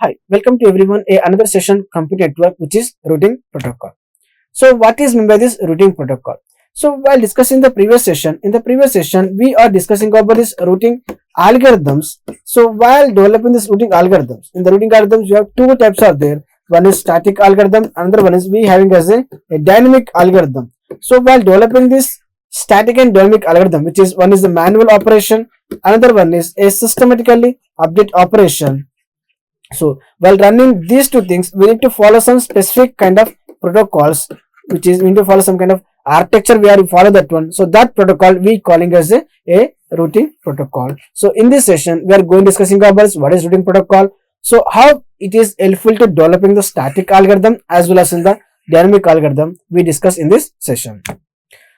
Hi, welcome to everyone. Another session computer network, which is routing protocol. So what is meant by this routing protocol? So while discussing the previous session, in the previous session we are discussing about this routing algorithms. So while developing this routing algorithms, in the routing algorithms you have two types are there. One is static algorithm, another one is we having as a dynamic algorithm. So while developing this static and dynamic algorithm, which is one is the manual operation, another one is a systematically update operation. So while running these two things, we need to follow some specific kind of protocols, which is we need to follow some kind of architecture. We are to follow that one. So that protocol we calling as a routing protocol. So in this session, we are going discussing about what is routing protocol. So how it is helpful to developing the static algorithm as well as in the dynamic algorithm we discuss in this session.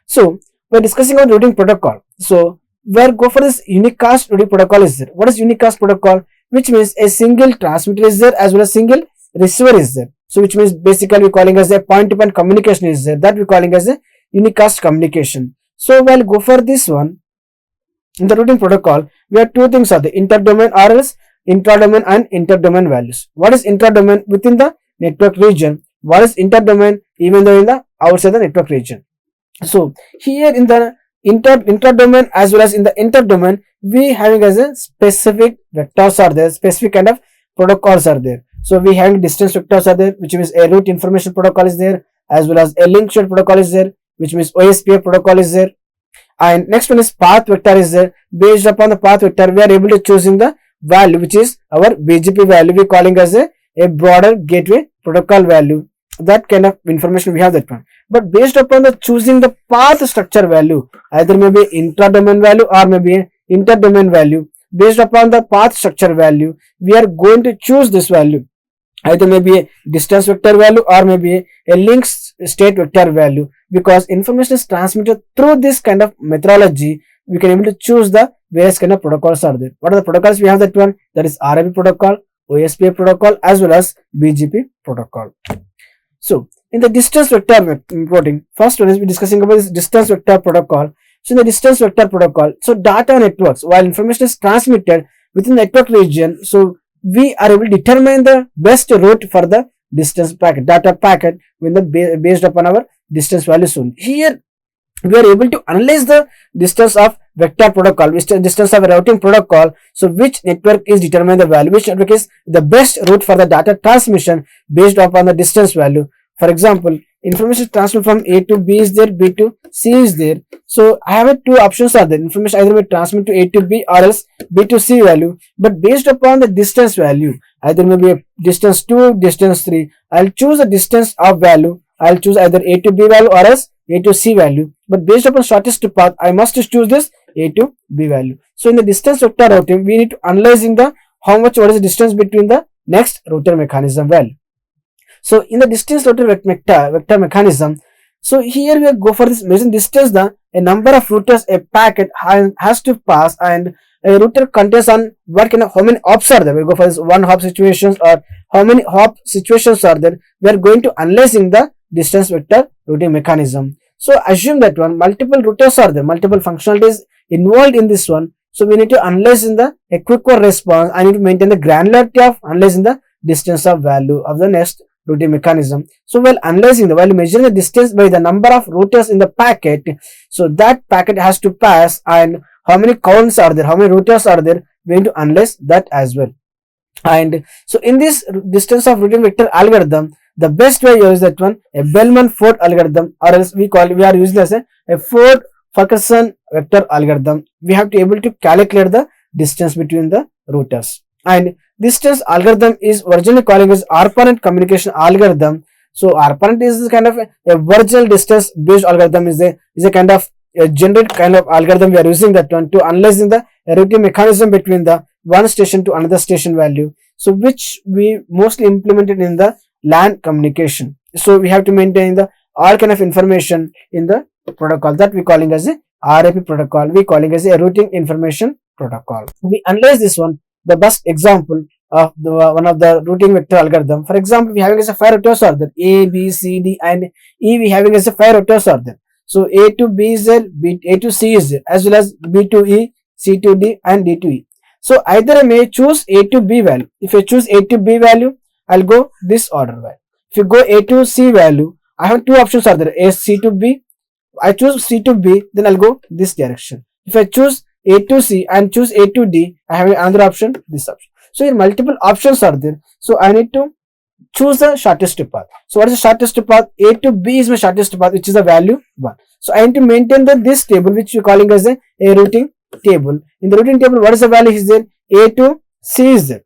So we're discussing about routing protocol. So we'll go for this unicast routing protocol is there. What is unicast protocol? Which means a single transmitter is there as well as single receiver is there. So which means basically we calling as a point-to-point communication is there, that we calling as a unicast communication. So we'll go for this one. In the routing protocol, we have two things are the interdomain or else intradomain and interdomain values. What is intradomain? Within the network region. What is interdomain? Even though in the outside the network region. So here in the intradomain as well as in the interdomain, we having as a specific vectors are there, specific kind of protocols are there. So we having distance vectors are there, which means a route information protocol is there, as well as a link shared protocol is there, which means OSPF protocol is there. And next one is path vector is there. Based upon the path vector, we are able to choosing the value, which is our BGP value. We calling as a broader gateway protocol value. That kind of information we have that one. But based upon the choosing the path structure value, either maybe intradomain value or maybe a interdomain value. Based upon the path structure value, we are going to choose this value, either maybe a distance vector value or maybe a link state vector value. Because information is transmitted through this kind of methodology, we can able to choose the various kind of protocols are there. What are the protocols we have that one? That is RIP protocol, OSPF protocol as well as BGP protocol. So in the distance vector routing, first one is we discussing about this distance vector protocol. So in the distance vector protocol, so data networks, while information is transmitted within the network region, so we are able to determine the best route for the distance packet, data packet when the based upon our distance value soon. Here we are able to analyze the distance of vector protocol, which distance of routing protocol. So which network is determine the value, which network is the best route for the data transmission based upon the distance value. For example, information transfer from A to B is there, B to C is there. So I have two options are there. Information either may transmit to A to B or else B to C value. But based upon the distance value, either maybe a distance 2, distance 3, I'll choose a distance of value. I'll choose either A to B value or else A to C value. But based upon shortest path, I must choose this A to B value. So in the distance vector routing, we need to analyzing the what is the distance between the next router mechanism value. So in the distance router vector mechanism, so here we go for this measuring distance, the a number of routers a packet has to pass, and a router contains on what kind of how many hops are there. We go for this one hop situations or how many hop situations are there. We are going to analyzing the distance vector routing mechanism. So assume that one multiple routers are there, multiple functionalities involved in this one. So we need to analyze in the a quick response. I need to maintain the granularity of analyzing the distance of value of the next routing mechanism. So while analyzing while measuring the distance by the number of routers in the packet, so that packet has to pass and how many counts are there, how many routers are there, we need to analyze that as well. And so in this distance of routing vector algorithm, the best way is that one, a Bellman-Ford algorithm, or else we are using as a Ford-Fulkerson vector algorithm. We have to able to calculate the distance between the routers. And distance algorithm is originally calling as ARPANET communication algorithm. So ARPANET is kind of a virtual distance based algorithm, is a kind of a generic kind of algorithm. We are using that one to analyzing the routing mechanism between the one station to another station value. So which we mostly implemented in the LAN communication. So we have to maintain the all kind of information in the protocol that we calling as a RIP protocol. We calling as a routing information protocol. We analyze this one. The best example of the one of the routing vector algorithm. For example, we having as a 5 routers are there, A, B, C, D, and E. We having as a 5 routers are there. So A to B is there, A to C is there, as well as B to E, C to D, and D to E. So either I may choose A to B value. If I choose A to B value, I'll go this order value. If you go A to C value, I have two options are there, A C to B. I choose C to B, then I'll go this direction. If I choose A to C and choose A to D, I have another option, this option. So here multiple options are there. So I need to choose the shortest path. So what is the shortest path? A to B is my shortest path, which is the value 1. So I need to maintain this table, which we are calling as a routing table. In the routing table, what is the value is there? A to C is there.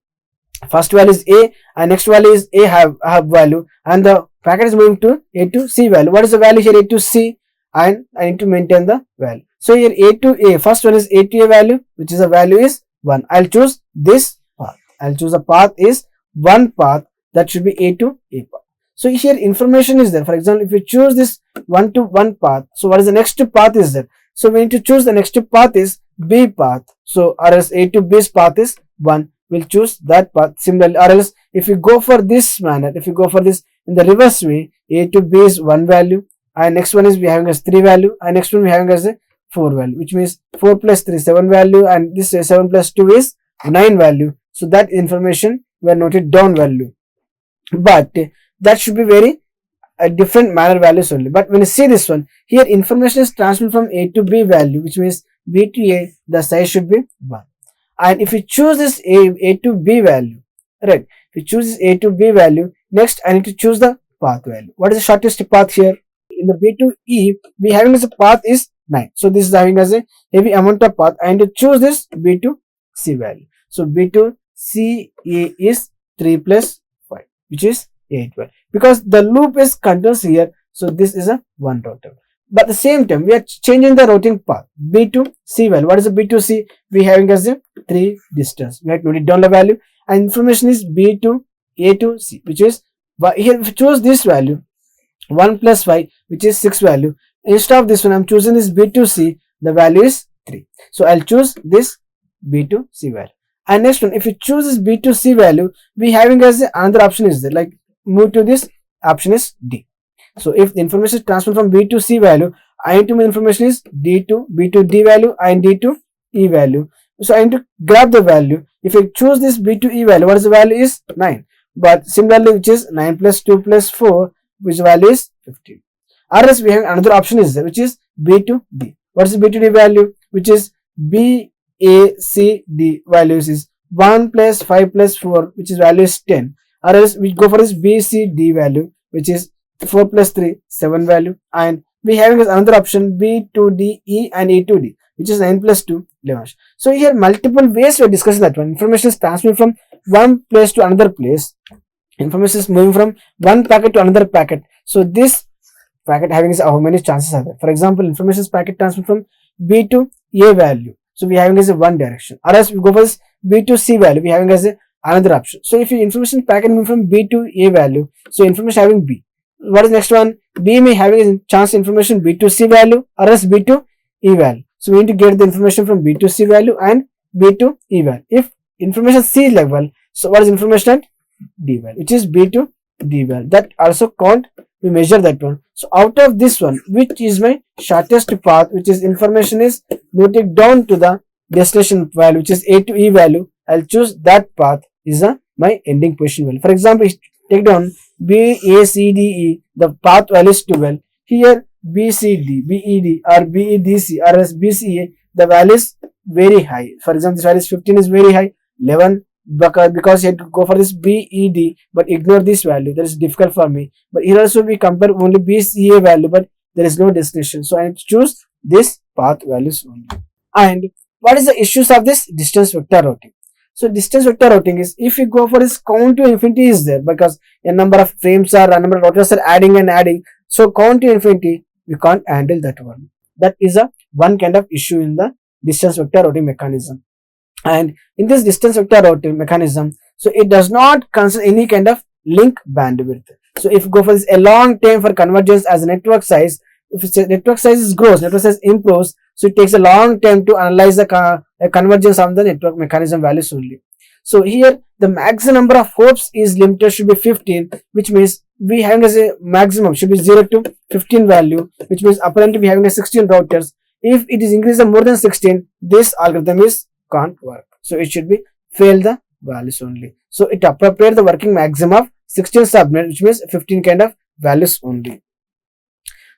First value is A and next value is A have value, and the packet is moving to A to C value. What is the value here? A to C, and I need to maintain the value. So here A to A, first one is A to A value, which is the value is 1. I'll choose this path. I'll choose the path is one path, that should be A to A path. So here information is there. For example, if you choose this 1 to 1 path, so what is the next path is there? So we need to choose the next path is B path. So or else A to B's path is 1. We'll choose that path. Similarly, or else if you go for this manner, if you go for this in the reverse way, A to B is 1 value, and next one is we having as 3 value, and next one we having as a 4 value, which means 4 plus 3 7 value, and this 7 plus 2 is 9 value. So that information we are noted down value, but that should be very different manner values only. But when you see this one here, information is transferred from A to B value, which means B to A, the size should be 1. And if you choose this A to B value, right, if you choose this A to B value, next I need to choose the path value. What is the shortest path here? In the B to E, we having as a path is 9. So this is having as a heavy amount of path. I need to choose this B to C value. So B to C A is 3 plus 5, which is 8 value. Because the loop is continuous here, so this is a one router. But at the same time, we are changing the routing path. B to C value. What is the B to C? We having as a 3 distance. We have noted down the value, and information is B to A to C, which is here if you choose this value 1 plus 5, which is 6 value. Instead of this one, I'm choosing this B to C, the value is 3. So I'll choose this B to C value. And next one, if you choose this B to C value, we having as another option is there, like move to this option is D. So if the information is transferred from B to C value, I need to my information is D to B to D value and D to E value. So I need to grab the value. If I choose this B to E value, what is the value is 9. But similarly, which is 9 plus 2 plus 4, which value is 15. Or else we have another option is there, which is B to D. What is the B to D value? Which is B A C D values is 1 plus 5 plus 4, which is value is 10. Or else we go for this B C D value, which is 4 plus 3 7 value, and we having another option B to D E and E to D, which is 9 plus 2 11. So here multiple ways we are discussing that one. Information is transferred from one place to another place. Information is moving from one packet to another packet. So this packet having how many chances are there? For example, information is packet transfer from B to A value. So we having as a one direction. Or else we go for this B to C value. We having as a another option. So if your information packet moving from B to A value, so information having B. What is next one? B may having a chance information B to C value or else B to E value. So we need to get the information from B to C value and B to E value. If information C level, so what is information at D value, which is B to D value. That also count, we measure that one. So out of this one, which is my shortest path, which is information is noted down to the destination value, which is A to E value, I'll choose that path is my ending position value. For example, take down B A C D E, the path value is 12. Here B C D, B E D or B E D C or as B C A, the value is very high. For example, this value is 15 is very high, 11 because you have to go for this B E D, but ignore this value. That is difficult for me. But here also we compare only B C A value, but there is no destination. So I need to choose this path values only. And what is the issues of this distance vector routing? So distance vector routing is if you go for this count to infinity is there because a number of frames are, a number of routers are adding and adding. So count to infinity, we can't handle that one. That is a one kind of issue in the distance vector routing mechanism. And in this distance vector routing mechanism, so it does not consider any kind of link bandwidth. So if you go for this a long time for convergence as a network size, if its network size grows, network size improves, so it takes a long time to analyze the convergence of the network mechanism values only. So here the maximum number of hops is limited should be 15, which means we having as a maximum should be 0 to 15 value, which means apparently we having a 16 routers. If it is increased more than 16, this algorithm is can't work. So it should be fail the values only. So it appropriate the working maximum of 16 subnet, which means 15 kind of values only.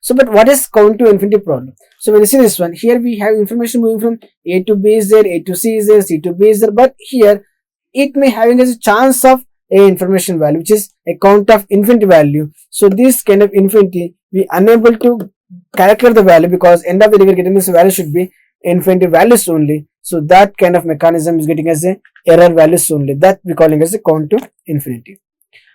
So but what is count to infinity problem? So when you see this one, here we have information moving from A to B is there, A to C is there, C to B is there, but here it may having a chance of a information value, which is a count of infinity value. So this kind of infinity we unable to calculate the value, because end of the day we're getting this value should be infinity values only. So that kind of mechanism is getting as a error values only, that we calling as a count to infinity.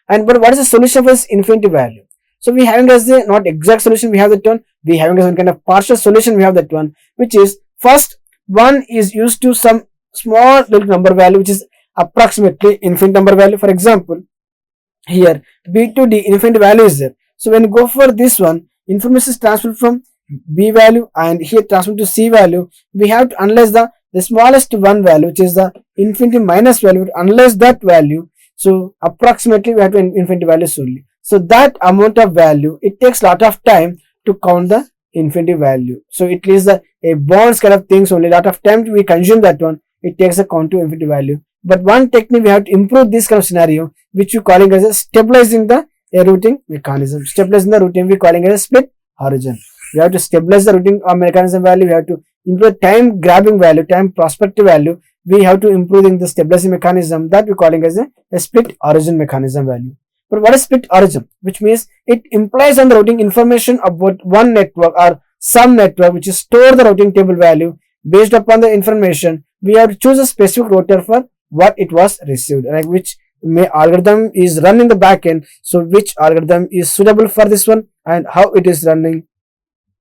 And but what is the solution for this infinity value? So we having as a not exact solution, we have that one. We having as some kind of partial solution, we have that one, which is first one is used to some small little number value, which is approximately infinite number value. For example, here b to d infinite value is there. So when you go for this one, information is transferred from b value and here transferred to c value. We have to analyze the smallest one value, which is the infinity minus value. Analyze that value. So approximately we have to infinity values only. So that amount of value, it takes lot of time to count the infinity value. So it is a bonds kind of things only. Lot of time we consume that one. It takes a count to infinity value. But one technique we have to improve this kind of scenario, which we calling as a stabilizing the routing mechanism. Stabilizing the routing we calling as a split origin. We have to stabilize the routing mechanism value. We have to improve time grabbing value, time prospective value. We have to improve the stabilizing mechanism, that we calling as a split origin mechanism value. But what is split origin? Which means it implies on the routing information about one network or some network which is store the routing table value. Based upon the information, we have to choose a specific router for what it was received, like which algorithm is run in the backend. So which algorithm is suitable for this one and how it is running.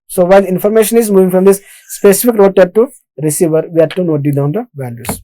So while information is moving from this specific router to receiver, we have to note down the values.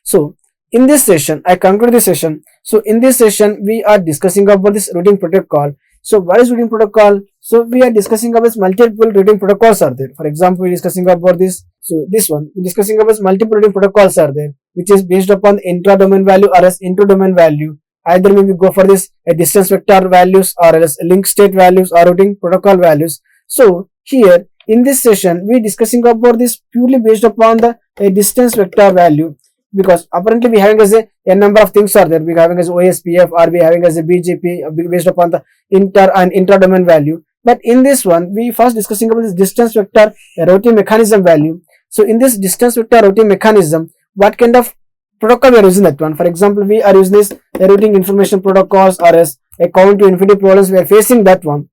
So in this session, I conclude this session. So in this session, we are discussing about this routing protocol. So what is routing protocol? So we are discussing about multiple routing protocols are there. For example, we are discussing about this. So this one, we are discussing about multiple routing protocols are there, which is based upon intra-domain value or as inter-domain value. Either maybe go for this distance vector values or else link state values or routing protocol values. So here in this session, we are discussing about this purely based upon the distance vector value, because apparently we having as a number of things are there. We having as OSPF or we having as a BGP based upon the inter and intra-domain value. But in this one, we first discussing about this distance vector routing mechanism value. So in this distance vector routing mechanism, what kind of protocol we are using that one? For example, we are using this routing information protocols or as a count to infinity problems we are facing that one.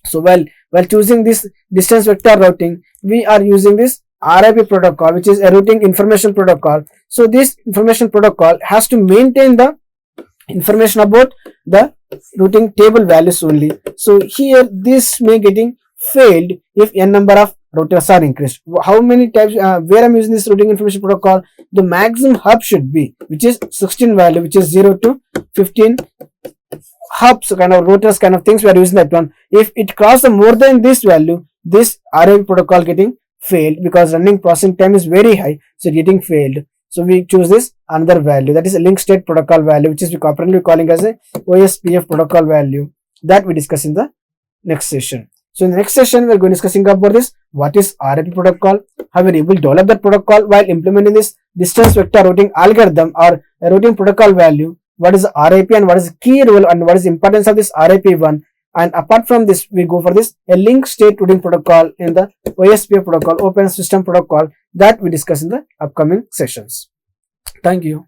So while choosing this distance vector routing, we are using this RIP protocol, which is a routing information protocol. So this information protocol has to maintain the information about the routing table values only. So here this may getting failed if n number of routers are increased. How many types where I'm using this routing information protocol, the maximum hub should be, which is 16 value, which is 0 to 15 hubs kind of routers kind of things we are using that one. If it crosses more than this value, this RIP protocol getting failed, because running processing time is very high, so getting failed. So we choose this another value, that is a link state protocol value, which is we currently calling as a OSPF protocol value, that we discuss in the next session. So in the next session, we are going to discussing about this, what is RIP protocol, how we are able to develop that protocol while implementing this distance vector routing algorithm or a routing protocol value, what is RIP and what is the key role and what is the importance of this RIP one. And apart from this, we go for this a link state routing protocol in the OSPF protocol, open system protocol, that we discuss in the upcoming sessions. Thank you.